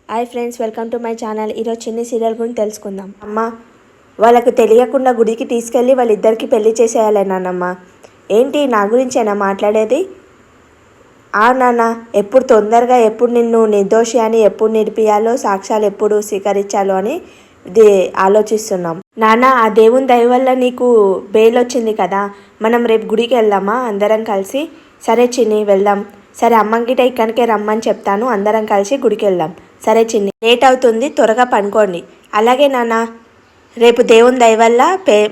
Hi friends, welcome to my channel. ఈరోజు చిన్ని serial గురించి తెలుసుకుందాం. అమ్మ వాళ్ళకు తెలియకుండా గుడికి తీసుకెళ్ళి వాళ్ళిద్దరికి పెళ్లి చేసేయాలన్నానమ్మ. ఏంటి నా గురించేనా మాట్లాడేది? నాన్న, ఎప్పుడు తొందరగా ఎప్పుడు నిన్ను నిర్దోషి అని ఎప్పుడు నిడిపియాలో, సాక్ష్యాలు ఎప్పుడు స్వీకరించాలో అని ఆలోచిస్తున్నాం. నాన్న, ఆ దేవుని దయ వల్ల నీకు బెయిల్ వచ్చింది కదా, మనం రేపు గుడికి వెళ్దామా అందరం కలిసి? సరే చిన్ని, వెళ్దాం. సరే, అమ్మంగిట ఇక్కడికే రమ్మని చెప్తాను, అందరం కలిసి గుడికి వెళ్దాం. సరే చిన్ని, లేట్ అవుతుంది, త్వరగా పనుకోండి. అలాగే నాన్న, రేపు దేవుని దయ వల్ల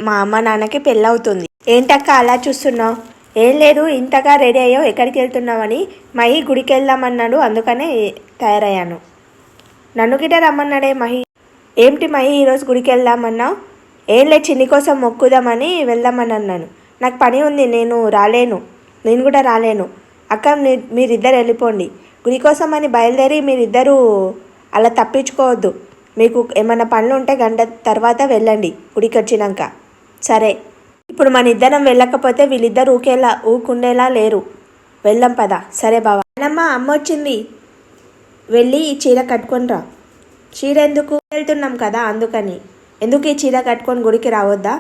మా అమ్మ నాన్నకి పెళ్ళవుతుంది. ఏంటక్క అలా చూస్తున్నావు? ఏం లేదు, ఇంతగా రెడీ అయ్యావు, ఎక్కడికి వెళ్తున్నావని. మహి గుడికి వెళ్దామన్నాడు, అందుకనే తయారయ్యాను. నన్ను గిట రమ్మన్నాడే మహి. ఏమిటి మహి, ఈరోజు గుడికి వెళ్దామన్నావు? ఏం లేదు, చిన్ని కోసం మొక్కుదామని వెళ్దామని అన్నాను. నాకు పని ఉంది, నేను కూడా రాలేను. అక్క, మీరిద్దరు వెళ్ళిపోండి. గుడి కోసం అని బయలుదేరి మీరిద్దరూ అలా తప్పించుకోవద్దు. మీకు ఏమైనా పనులు ఉంటే గంట తర్వాత వెళ్ళండి గుడికి వచ్చినాక. సరే, ఇప్పుడు మన ఇద్దరం వెళ్ళకపోతే వీళ్ళిద్దరు ఊకుండేలా లేరు. వెళ్దాం పద. సరే బావా. అమ్మ వచ్చింది, వెళ్ళి ఈ చీర కట్టుకొని రా. చీర ఎందుకు? వెళ్తున్నాం కదా అందుకని. ఎందుకు ఈ చీర కట్టుకొని గుడికి రావద్దా?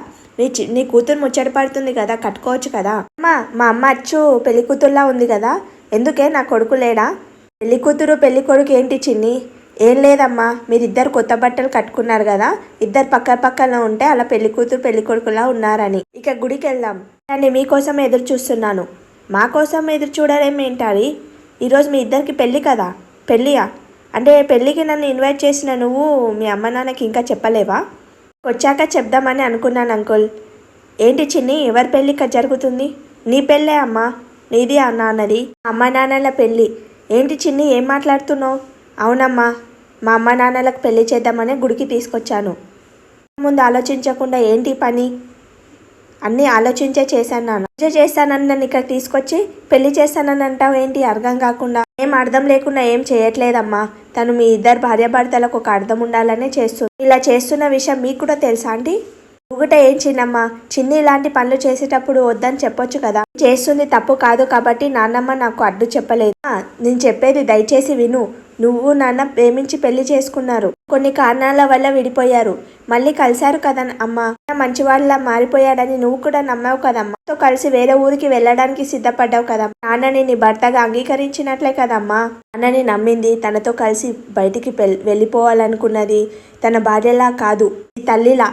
నీ కూతురు ముచ్చట పడుతుంది కదా, కట్టుకోవచ్చు కదా. మా అమ్మ అచ్చు పెళ్లి కూతురులా ఉంది కదా, ఎందుకే నా కొడుకు లేడా? పెళ్లి కూతురు పెళ్లి కొడుకు ఏంటి చిన్ని? ఏం లేదమ్మా, మీరిద్దరు కొత్త బట్టలు కట్టుకున్నారు కదా, ఇద్దరు పక్క పక్కన ఉంటే అలా పెళ్లి కూతురు పెళ్లి కొడుకులా ఉన్నారని. ఇక గుడికి వెళ్దాం. కానీ మీకోసం ఎదురు చూస్తున్నాను. మా కోసం ఎదురు చూడడం ఏంటాలి? ఈరోజు మీ ఇద్దరికి పెళ్ళి కదా. పెళ్ళియా? అంటే పెళ్ళికి నన్ను ఇన్వైట్ చేసిన నువ్వు మీ అమ్మ నాన్నకి ఇంకా చెప్పలేవా? వచ్చాక చెప్దామని అనుకున్నాను అంకుల్. ఏంటి చిన్ని, ఎవరి పెళ్ళి జరుగుతుంది? నీ పెళ్ళే అమ్మా. నీది నాన్నది. అమ్మ నాన్నల పెళ్ళి. ఏంటి చిన్ని, ఏం మాట్లాడుతున్నావు? అవునమ్మా, మా అమ్మ నాన్నలకు పెళ్లి చేద్దామని గుడికి తీసుకొచ్చాను. ముందు ఆలోచించకుండా ఏంటి పని? అన్నీ ఆలోచించే చేశాను నాన్న. పూజ చేస్తానని నన్ను ఇక్కడ తీసుకొచ్చి పెళ్లి చేస్తానని అంటావు ఏంటి? అర్థం కాకుండా. ఏం అర్థం లేకుండా ఏం చేయట్లేదమ్మా. తను మీ ఇద్దరు భార్యాభర్తలకు ఒక అర్థం ఉండాలనే చేస్తుంది. ఇలా చేస్తున్న విషయం మీకు కూడా తెలుసా ఆంటీ? ఒకటే ఏం చిన్నమ్మ, చిన్ని ఇలాంటి పనులు చేసేటప్పుడు వద్దని చెప్పొచ్చు కదా. చేస్తుంది తప్పు కాదు కాబట్టి నాన్నమ్మ నాకు అడ్డు చెప్పలేదు. నేను చెప్పేది దయచేసి విను. నువ్వు నాన్న ప్రేమించి పెళ్లి చేసుకున్నారు, కొన్ని కారణాల వల్ల విడిపోయారు, మళ్ళీ కలిశారు కదా అమ్మ. మంచివాళ్ళ మారిపోయాడని నువ్వు కూడా నమ్మావు కదమ్మా. తో కలిసి వేరే ఊరికి వెళ్ళడానికి సిద్ధపడ్డావు కదా. నాన్నని నీ భర్తగా అంగీకరించినట్లే కదమ్మా. నాన్నని నమ్మింది, తనతో కలిసి బయటికి వెళ్ళిపోవాలనుకున్నది తన భార్యలా కాదు, తల్లిలా.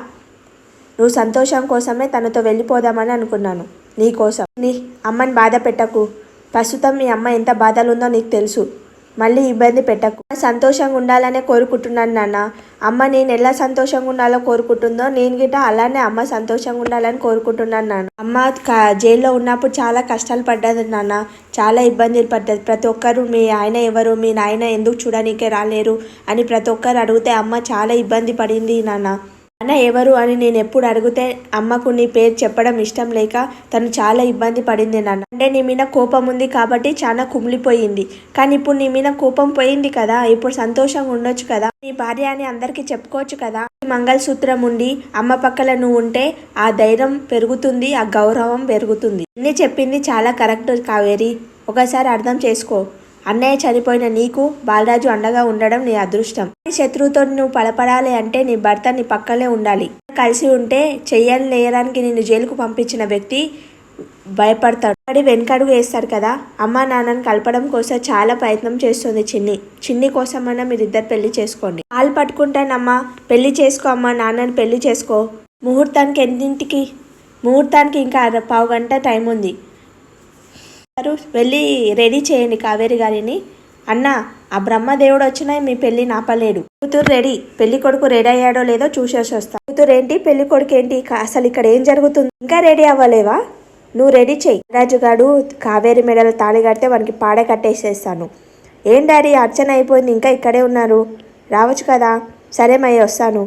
నువ్వు సంతోషం కోసమే తనతో వెళ్ళిపోదామని అనుకున్నాను. నీ కోసం. నీ అమ్మని బాధ పెట్టకు. ప్రస్తుతం మీ అమ్మ ఎంత బాధలు ఉందో నీకు తెలుసు. మళ్ళీ ఇబ్బంది పెట్టకు. సంతోషంగా ఉండాలనే కోరుకుంటున్నాను నాన్న. అమ్మ నేను ఎలా సంతోషంగా ఉండాలో కోరుకుంటుందో నేను గిట్ట అలానే అమ్మ సంతోషంగా ఉండాలని కోరుకుంటున్నాను నాన్న. అమ్మ జైల్లో ఉన్నప్పుడు చాలా కష్టాలు పడ్డది నాన్న, చాలా ఇబ్బందులు పడ్డది. ప్రతి ఒక్కరు మీ ఆయన ఎవరు, మీ నాయన ఎందుకు చూడనీకే రాలేరు అని ప్రతి ఒక్కరు అడిగితే అమ్మ చాలా ఇబ్బంది పడింది నాన్న. నాన్న ఎవరు అని నేను ఎప్పుడు అడిగితే అమ్మకు నీ పేరు చెప్పడం ఇష్టం లేక తను చాలా ఇబ్బంది పడింది నాన్న. అంటే నీ మీద కోపం ఉంది కాబట్టి చాలా కుమిలిపోయింది. కానీ ఇప్పుడు నీ మీద కోపం పోయింది కదా, ఇప్పుడు సంతోషంగా ఉండొచ్చు కదా. నీ భార్య అని అందరికీ చెప్పుకోవచ్చు కదా. మంగళసూత్రం ఉండి అమ్మ పక్కన నువ్వు ఉంటే ఆ ధైర్యం పెరుగుతుంది, ఆ గౌరవం పెరుగుతుంది. నేను చెప్పింది చాలా కరెక్ట్ కావేరి, ఒకసారి అర్థం చేసుకో. అన్నయ్య చనిపోయిన నీకు బాలరాజు అండగా ఉండడం నీ అదృష్టం. శత్రువుతో నువ్వు పడపడాలి అంటే నీ భర్త నీ పక్కనే ఉండాలి. కలిసి ఉంటే చెయ్యని లేయడానికి నిన్ను జైలుకు పంపించిన వ్యక్తి భయపడతాడు, మరి వెనకడుగు వేస్తాడు కదా. అమ్మ నాన్నని కలపడం కోసం చాలా ప్రయత్నం చేస్తుంది చిన్ని కోసమన్నా మీరిద్దరు పెళ్లి చేసుకోండి. కాలు పట్టుకుంటానమ్మా, పెళ్లి చేసుకో అమ్మా, నాన్నని పెళ్లి చేసుకో. ముహూర్తానికి ఇంకా పావు గంట టైం ఉంది. వెళ్ళి రెడీ చేయండి కావేరి గారిని. అన్న, ఆ బ్రహ్మదేవుడు వచ్చినా మీ పెళ్లి నాపలేడు. కూతురు రెడీ, పెళ్లి కొడుకు రెడీ అయ్యాడో లేదో చూసేసి వస్తా. కూతురు ఏంటి, పెళ్లి కొడుకు ఏంటి, అసలు ఇక్కడ ఏం జరుగుతుంది? ఇంకా రెడీ అవ్వలేవా? నువ్వు రెడీ చెయ్యి. రాజుగాడు కావేరి మెడలు తాళి కడితే వానికి పాడే కట్టేసేస్తాను. ఏం డాడీ, అర్చన అయిపోయింది, ఇంకా ఇక్కడే ఉన్నారు, రావచ్చు కదా. సరే మయ్య, వస్తాను.